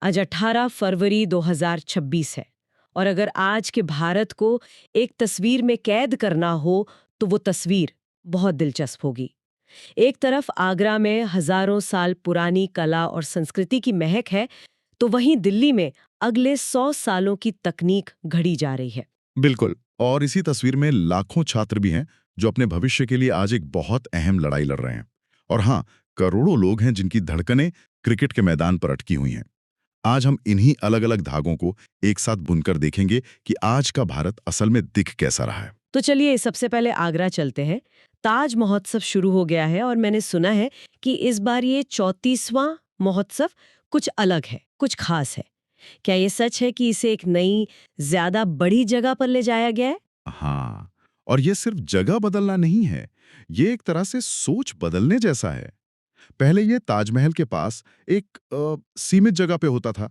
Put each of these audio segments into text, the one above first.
आज 18 फरवरी 2026 है और अगर आज के भारत को एक तस्वीर में कैद करना हो तो वो तस्वीर बहुत दिलचस्प होगी। एक तरफ आगरा में हजारों साल पुरानी कला और संस्कृति की महक है, तो वहीं दिल्ली में अगले 100 सालों की तकनीक घड़ी जा रही है। बिल्कुल। और इसी तस्वीर में लाखों छात्र भी हैं जो अपने भविष्य के लिए आज एक बहुत अहम लड़ाई लड़ रहे हैं। और हाँ, करोड़ों लोग हैं जिनकी धड़कनें क्रिकेट के मैदान पर अटकी हुई हैं। आज हम इन्हीं अलग अलग धागों को एक साथ बुनकर देखेंगे कि आज का भारत असल में दिख कैसा रहा है। तो चलिए सबसे पहले आगरा चलते हैं। ताज महोत्सव शुरू हो गया है और मैंने सुना है कि इस बार ये 34वां महोत्सव कुछ अलग है, कुछ खास है। क्या ये सच है कि इसे एक नई, ज्यादा बड़ी जगह पर ले जाया गया है? हाँ, और ये सिर्फ जगह बदलना नहीं है, ये एक तरह से सोच बदलने जैसा है। पहले ये ताजमहल के पास एक सीमित जगह पे होता था,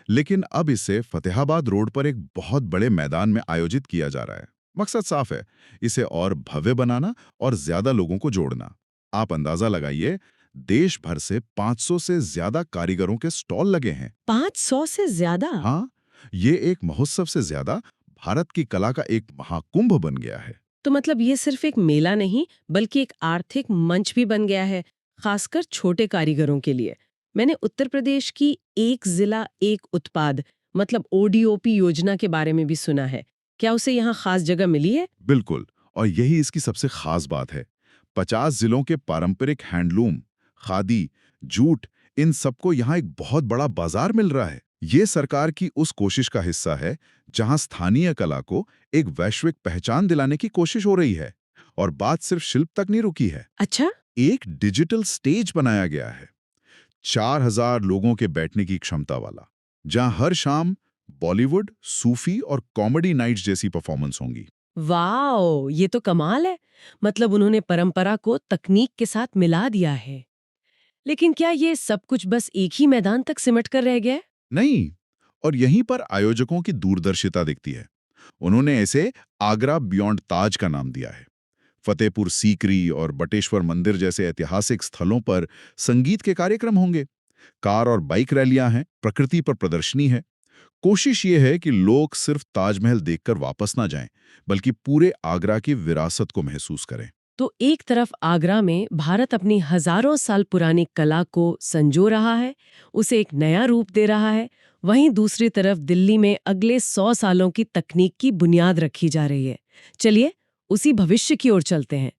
लेकिन अब इसे फतेहाबाद रोड पर एक बहुत बड़े मैदान में आयोजित किया जा रहा है। मकसद साफ है, इसे और भव्य बनाना और ज्यादा लोगों को जोड़ना। आप अंदाजा लगाइए, देश भर से 500 से ज्यादा कारीगरों के स्टॉल लगे हैं। 500 से ज्यादा? हाँ, ये एक महोत्सव से ज्यादा भारत की कला का एक महाकुंभ बन गया है। तो मतलब ये सिर्फ एक मेला नहीं, बल्कि एक आर्थिक मंच भी बन गया है, खासकर छोटे कारीगरों के लिए। मैंने उत्तर प्रदेश की एक जिला एक उत्पाद मतलब ओडीओपी योजना के बारे में भी सुना है। क्या उसे यहाँ खास जगह मिली है? बिल्कुल, और यही इसकी सबसे खास बात है। 50 जिलों के पारंपरिक हैंडलूम, खादी, जूट, इन सबको यहाँ एक बहुत बड़ा बाजार मिल रहा है। ये सरकार की उस कोशिश का हिस्सा है जहाँ स्थानीय कला को एक वैश्विक पहचान दिलाने की कोशिश हो रही है। और बात सिर्फ शिल्प तक नहीं रुकी है। अच्छा। एक डिजिटल स्टेज बनाया गया है, 4000 लोगों के बैठने की क्षमता वाला, जहां हर शाम बॉलीवुड, सूफी और कॉमेडी नाइट्स जैसी परफॉर्मेंस होंगी। वाओ, ये तो कमाल है। मतलब उन्होंने परंपरा को तकनीक के साथ मिला दिया है। लेकिन क्या ये सब कुछ बस एक ही मैदान तक सिमट कर रह गया है? नहीं, और यहीं पर आयोजकों की दूरदर्शिता दिखती है। उन्होंने इसे आगरा बियॉन्ड ताज का नाम दिया है। फतेहपुर सीकरी और बटेश्वर मंदिर जैसे ऐतिहासिक स्थलों पर संगीत के कार्यक्रम होंगे। कार और बाइक रैलियां हैं, प्रकृति पर प्रदर्शनी है। कोशिश ये है कि लोग सिर्फ ताजमहल देखकर वापस ना जाएं, बल्कि पूरे आगरा की विरासत को महसूस करें। तो एक तरफ आगरा में भारत अपनी हजारों साल पुरानी कला को संजो रहा है, उसे एक नया रूप दे रहा है। वहीं दूसरी तरफ दिल्ली में अगले 100 सालों की तकनीक की बुनियाद रखी जा रही है। चलिए उसी भविष्य की ओर चलते हैं।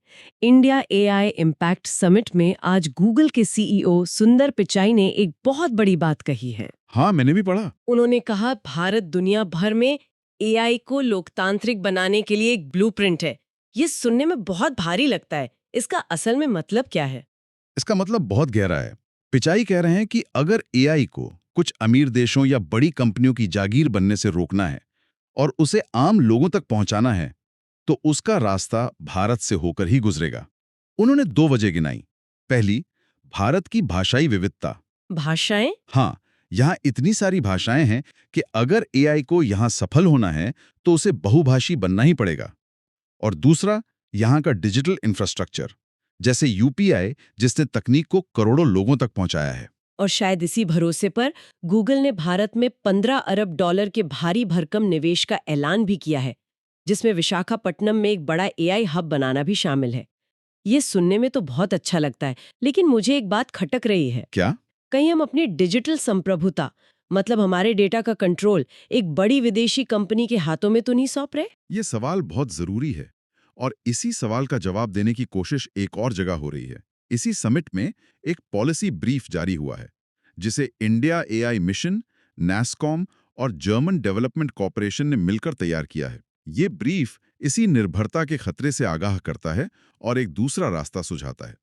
इंडिया एआई इम्पैक्ट समिट में आज गूगल के सीईओ सुंदर पिचाई ने एक बहुत बड़ी बात कही है। हाँ, मैंने भी पढ़ा। उन्होंने कहा भारत दुनिया भर में एआई को लोकतांत्रिक बनाने के लिए एक ब्लूप्रिंट है। ये सुनने में बहुत भारी लगता है। इसका असल में मतलब क्या है? इसका मतलब बहुत गहरा है। पिचाई कह रहे हैं कि अगर एआई को कुछ अमीर देशों या बड़ी कंपनियों की जागीर बनने से रोकना है और उसे आम लोगों तक पहुंचाना है, तो उसका रास्ता भारत से होकर ही गुजरेगा। उन्होंने 2 वजह गिनाई। पहली, भारत की भाषाई विविधता। भाषाएं? हाँ, यहाँ इतनी सारी भाषाएं हैं कि अगर एआई को यहाँ सफल होना है, तो उसे बहुभाषी बनना ही पड़ेगा। और दूसरा, यहाँ का डिजिटल इंफ्रास्ट्रक्चर, जैसे यूपीआई, जिसने तकनीक को करोड़ों लोगों तक पहुंचाया है। और शायद इसी भरोसे पर गूगल ने भारत में 15 अरब डॉलर के भारी भरकम निवेश का ऐलान भी किया है, जिसमें विशाखापट्टनम में एक बड़ा एआई हब बनाना भी शामिल है। ये सुनने में तो बहुत अच्छा लगता है, लेकिन मुझे एक बात खटक रही है। क्या? कहीं हम अपनी डिजिटल संप्रभुता, मतलब हमारे डेटा का कंट्रोल, एक बड़ी विदेशी कंपनी के हाथों में तो नहीं सौंप रहे? ये सवाल बहुत जरूरी है, और इसी सवाल का जवाब देने की कोशिश एक और जगह हो रही है। इसी समिट में एक पॉलिसी ब्रीफ जारी हुआ है, जिसे इंडिया एआई मिशन, नैस्कॉम और जर्मन डेवलपमेंट कॉरपोरेशन ने मिलकर तैयार किया है। ये ब्रीफ इसी निर्भरता के खतरे से आगाह करता है और एक दूसरा रास्ता सुझाता है,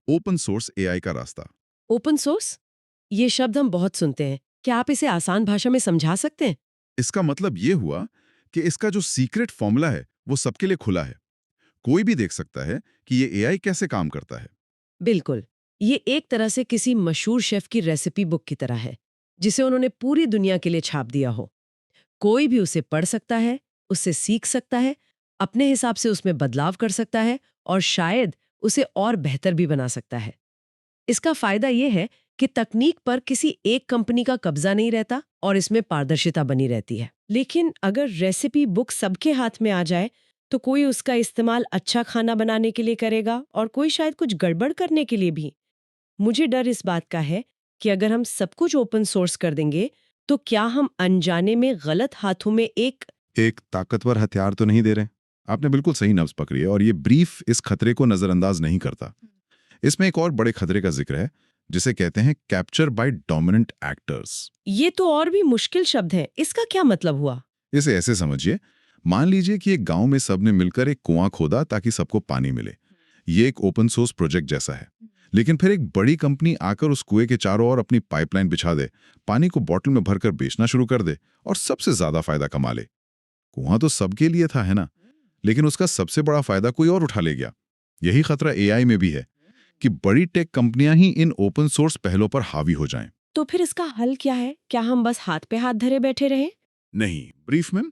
ओपन सोर्स एआई का रास्ता। Open source? ये शब्द हम बहुत सुनते हैं। क्या आप इसे आसान भाषा में समझा सकते हैं? इसका मतलब ये हुआ कि इसका जो सीक्रेट फॉर्मूला है वो सबके लिए खुला है। कोई भी देख सकता है कि ये एआई कैसे काम करता है। बिल्कुल। ये एक तरह से किसी मशहूर शेफ की रेसिपी बुक की तरह है, जिसे उन्होंने पूरी दुनिया के लिए छाप दिया हो। कोई भी उसे पढ़ सकता है, उससे सीख सकता है, अपने हिसाब से उसमें बदलाव कर सकता है और शायद उसे और बेहतर भी बना सकता है। इसका फायदा ये है कि तकनीक पर किसी एक कंपनी का कब्जा नहीं रहता और इसमें पारदर्शिता बनी रहती है। लेकिन अगर रेसिपी बुक सबके हाथ में आ जाए तो कोई उसका इस्तेमाल अच्छा खाना बनाने के लिए करेगा और कोई शायद कुछ गड़बड़ करने के लिए भी। मुझे डर इस बात का है कि अगर हम सब कुछ ओपन सोर्स कर देंगे तो क्या हम अनजाने में गलत हाथों में एक ताकतवर हथियार तो नहीं दे रहे। आपने बिल्कुल सही नब्ज पकड़ी है और ये ब्रीफ इस खतरे को नजरअंदाज नहीं करता। इसमें एक और बड़े खतरे का जिक्र है जिसे कहते हैं कैप्चर बाय डोमिनेंट एक्टर्स। ये तो और भी मुश्किल शब्द है, इसका क्या मतलब हुआ? इसे ऐसे समझिए, मान लीजिए कि एक गांव में सबने मिलकर एक कुआं खोदा ताकि सबको पानी मिले। ये एक ओपन सोर्स प्रोजेक्ट जैसा है। लेकिन फिर एक बड़ी कंपनी आकर उस कुएं के चारों ओर अपनी पाइपलाइन बिछा दे, पानी को बोतल में भरकर बेचना शुरू कर दे और सबसे ज्यादा फायदा कमा ले। कुआं तो सबके लिए था, है ना? लेकिन उसका सबसे बड़ा फायदा कोई और उठा ले गया। यही खतरा एआई में भी है कि बड़ी टेक कंपनियां ही इन ओपन सोर्स पहलों पर हावी हो जाएं। तो फिर इसका हल क्या है? क्या हम बस हाथ पे हाथ धरे बैठे रहें? नहीं, ब्रीफ में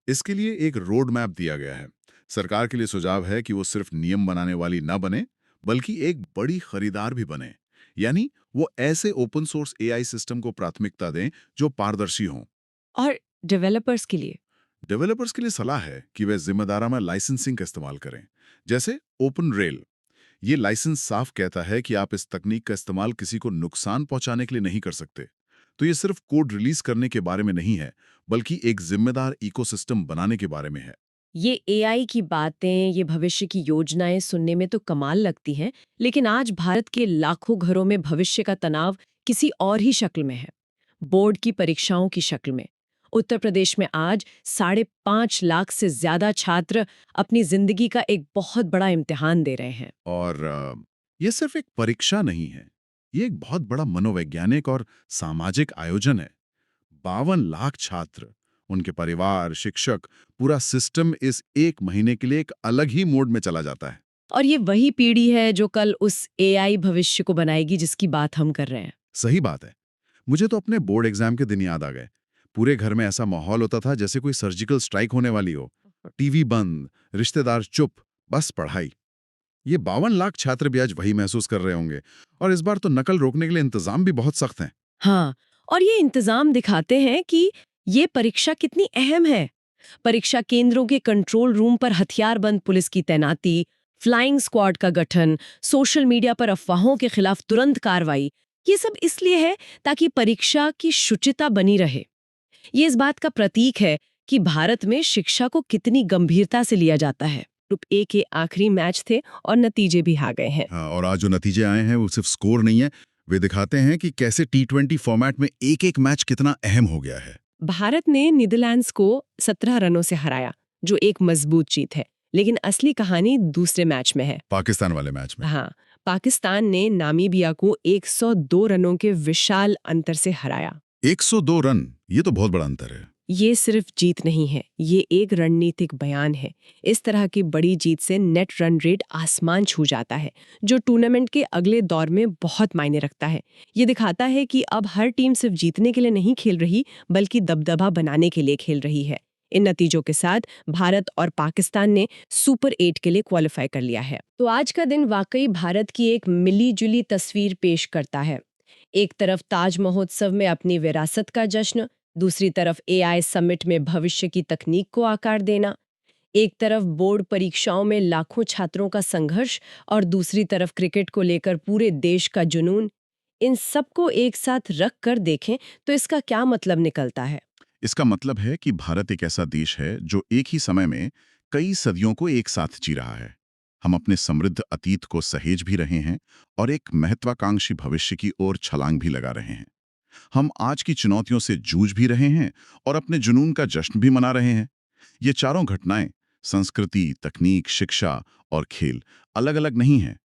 इसके लिए एक रोड मैप दिया गया है। सरकार के लिए सुझाव है कि वो सिर्फ नियम बनाने वाली ना बने, बल्कि एक बड़ी खरीदार भी बने। यानी वो ऐसे ओपन सोर्स एआई सिस्टम को प्राथमिकता दें जो पारदर्शी हों। और डेवलपर्स के लिए? डेवलपर्स के लिए सलाह है कि वे जिम्मेदाराना लाइसेंसिंग का इस्तेमाल करें, जैसे ओपन रेल। ये लाइसेंस साफ कहता है कि आप इस तकनीक का इस्तेमाल किसी को नुकसान पहुंचाने के लिए नहीं कर सकते। तो ये सिर्फ कोड रिलीज करने के बारे में नहीं है, बल्कि एक जिम्मेदार इकोसिस्टम बनाने के बारे में है। ये एआई की बातें, ये भविष्य की योजनाएं सुनने में तो कमाल लगती हैं, लेकिन आज भारत के लाखों घरों में भविष्य का तनाव किसी और ही शक्ल में है। बोर्ड की परीक्षाओं की शक्ल में। उत्तर प्रदेश में आज 5.5 लाख से ज्यादा छात्र अपनी जिंदगी का एक बहुत बड़ा इम्तिहान दे रहे हैं। और ये सिर्फ एक परीक्षा नहीं है, ये एक बहुत बड़ा मनोवैज्ञानिक और सामाजिक आयोजन है। 52 लाख छात्र, उनके परिवार, शिक्षक, पूरा सिस्टम इस एक महीने के लिए एक अलग ही मोड में चला जाता है। और ये वही पीढ़ी है जो कल उस एआई भविष्य को बनाएगी जिसकी बात हम कर रहे हैं। सही बात है। मुझे तो अपने बोर्ड एग्जाम के दिन याद आ गए। पूरे घर में ऐसा माहौल होता था जैसे कोई सर्जिकल स्ट्राइक होने वाली हो। टीवी बंद, रिश्तेदार चुप, बस पढ़ाई। ये 52 लाख छात्र भी आज वही महसूस कर रहे होंगे। और इस बार तो नकल रोकने के लिए इंतजाम भी बहुत सख्त हैं। हाँ, और ये इंतजाम दिखाते हैं कि ये परीक्षा कितनी अहम है। परीक्षा केंद्रों के कंट्रोल रूम पर हथियारबंद पुलिस की तैनाती, फ्लाइंग स्क्वाड का गठन, सोशल मीडिया पर अफवाहों के खिलाफ तुरंत कार्रवाई, ये सब इसलिए है ताकि परीक्षा की शुचिता बनी रहे। ये इस बात का प्रतीक है कि भारत में शिक्षा को कितनी गंभीरता से लिया जाता है। ग्रुप ए के आखिरी मैच थे और नतीजे भी आ गए हैं। हाँ, और आज जो नतीजे आए हैं वो सिर्फ स्कोर नहीं है, वे दिखाते हैं कि कैसे टी20 फॉर्मेट में एक-एक मैच कितना अहम हो गया है। भारत ने नीदरलैंड्स को 17 रनों से हराया, जो एक मजबूत जीत है। लेकिन असली कहानी दूसरे मैच में है। पाकिस्तान वाले मैच में। हाँ, पाकिस्तान ने नामीबिया को 102 रनों के विशाल अंतर से हराया। 102 रन, ये तो बहुत बड़ा अंतर है। ये सिर्फ जीत नहीं है, ये एक रणनीतिक बयान है। इस तरह की बड़ी जीत से नेट रन रेट आसमान छू जाता है, जो टूर्नामेंट के अगले दौर में बहुत मायने रखता है। ये दिखाता है कि अब हर टीम सिर्फ जीतने के लिए नहीं खेल रही, बल्कि दबदबा बनाने के लिए खेल रही है। इन नतीजों के साथ भारत और पाकिस्तान ने सुपर 8 के लिए क्वालिफाई कर लिया है। तो आज का दिन वाकई भारत की एक मिली-जुली तस्वीर पेश करता है। एक तरफ ताज महोत्सव में अपनी विरासत का जश्न, दूसरी तरफ एआई समिट में भविष्य की तकनीक को आकार देना। एक तरफ बोर्ड परीक्षाओं में लाखों छात्रों का संघर्ष और दूसरी तरफ क्रिकेट को लेकर पूरे देश का जुनून। इन सबको एक साथ रख कर देखें तो इसका क्या मतलब निकलता है? इसका मतलब है कि भारत एक ऐसा देश है जो एक ही समय में कई सदियों को एक साथ जी रहा है। हम अपने समृद्ध अतीत को सहेज भी रहे हैं और एक महत्वाकांक्षी भविष्य की ओर छलांग भी लगा रहे हैं। हम आज की चुनौतियों से जूझ भी रहे हैं और अपने जुनून का जश्न भी मना रहे हैं। ये चारों घटनाएं, संस्कृति, तकनीक, शिक्षा और खेल, अलग अलग नहीं हैं।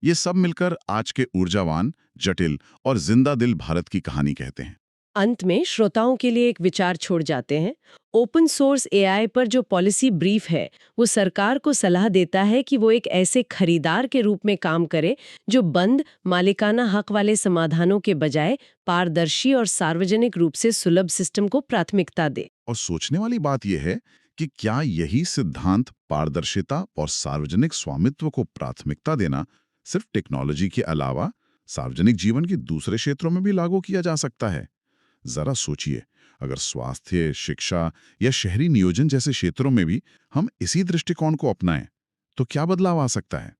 ये सब मिलकर आज के ऊर्जावान, जटिल और जिंदा दिल भारत की कहानी कहते हैं। अंत में श्रोताओं के लिए एक विचार छोड़ जाते हैं। ओपन सोर्स एआई पर जो पॉलिसी ब्रीफ है, वो सरकार को सलाह देता है कि वो एक ऐसे खरीदार के रूप में काम करे जो बंद, मालिकाना हक वाले समाधानों के बजाय पारदर्शी और सार्वजनिक रूप से सुलभ सिस्टम को प्राथमिकता दे। और सोचने वाली बात यह है कि क्या यही सिद्धांत, पारदर्शिता और सार्वजनिक स्वामित्व को प्राथमिकता देना, सिर्फ टेक्नोलॉजी के अलावा सार्वजनिक जीवन के दूसरे क्षेत्रों में भी लागू किया जा सकता है। जरा सोचिए, अगर स्वास्थ्य, शिक्षा या शहरी नियोजन जैसे क्षेत्रों में भी हम इसी दृष्टिकोण को अपनाएं, तो क्या बदलाव आ सकता है?